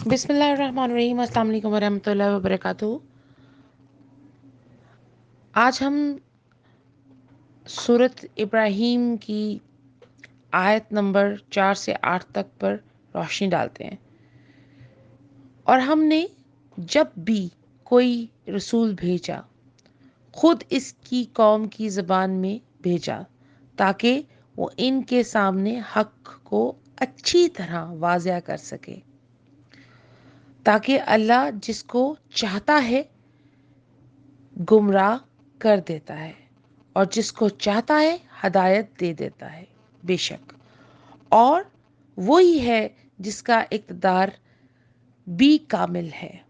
बिस्मिल्लाहिर्रहमानिर्रहीम। अस्सलाम वालेकुम वरहमतुल्लाहि वबरकातुहू। आज हम सूरत इब्राहीम की आयत नंबर 4 से 8 तक पर रोशनी डालते हैं। और हमने जब भी कोई रसूल भेजा, खुद इसकी कौम की ज़बान में भेजा, ताकि वो इनके सामने हक़ को अच्छी तरह वाज़िया कर सके, ताकि अल्लाह जिसको चाहता है गुमराह कर देता है और जिसको चाहता है हदायत दे देता है। बेशक और वही है जिसका इक़्तिदार भी कामिल है,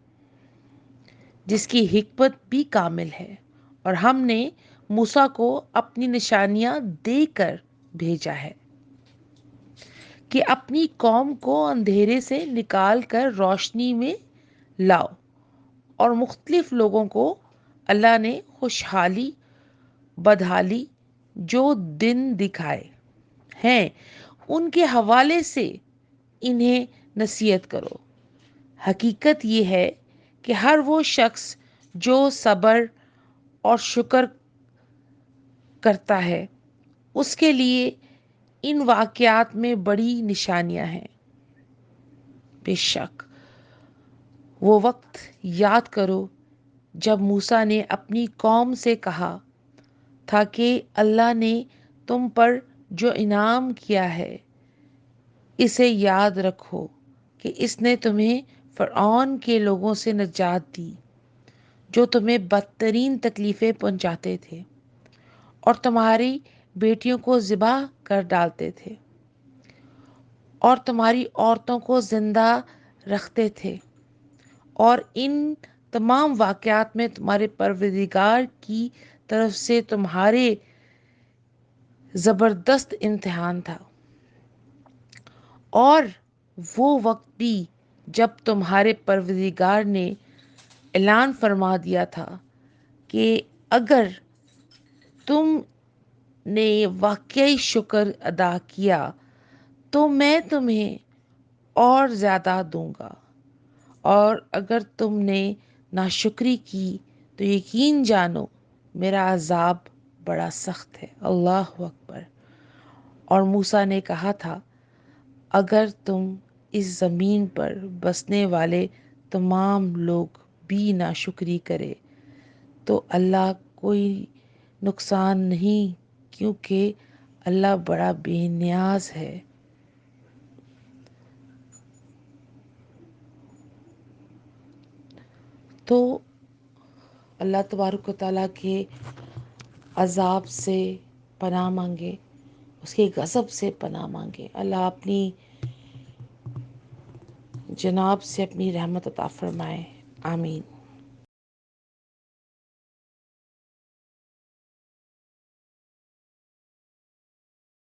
जिसकी हिकमत भी कामिल है। और हमने मूसा को अपनी निशानियां देकर भेजा है कि अपनी कौम को अंधेरे से निकाल कर रोशनी में लाओ, और मुख्तलिफ लोगों को अल्लाह ने खुशहाली बदहाली जो दिन दिखाए हैं उनके हवाले से इन्हें नसीहत करो। हकीकत ये है कि हर वो शख्स जो सब्र और शुक्र करता है उसके लिए इन वाक़यात में बड़ी निशानियां हैं। बेशक वो वक्त याद करो जब मूसा ने अपनी कौम से कहा था कि अल्लाह ने तुम पर जो इनाम किया है इसे याद रखो कि इसने तुम्हें फ़िरऔन के लोगों से निजात दी जो तुम्हें बदतरीन तकलीफ़ें पहुंचाते थे और तुम्हारी बेटियों को ज़िबा कर डालते थे और तुम्हारी औरतों को ज़िंदा रखते थे। और इन तमाम वाक़यात में तुम्हारे परवरदिगार की तरफ से तुम्हारे ज़बरदस्त इम्तिहान था। और वो वक्त भी जब तुम्हारे परवरदिगार ने ऐलान फरमा दिया था कि अगर तुमने वाकई शुक्र अदा किया तो मैं तुम्हें और ज़्यादा दूंगा, और अगर तुमने नाशुक्री की तो यकीन जानो मेरा अज़ाब बड़ा सख्त है। अल्लाह अकबर। और मूसा ने कहा था, अगर तुम इस ज़मीन पर बसने वाले तमाम लोग भी नाशुक्री करे तो अल्लाह कोई नुकसान नहीं, क्योंकि अल्लाह बड़ा बेनियाज है। तो अल्लाह तबारक व तआला के अज़ाब से पनाह मांगे, उसके गज़ब से पनाह मांगे। अल्लाह अपनी जनाब से अपनी रहमत अता फरमाए। आमीन।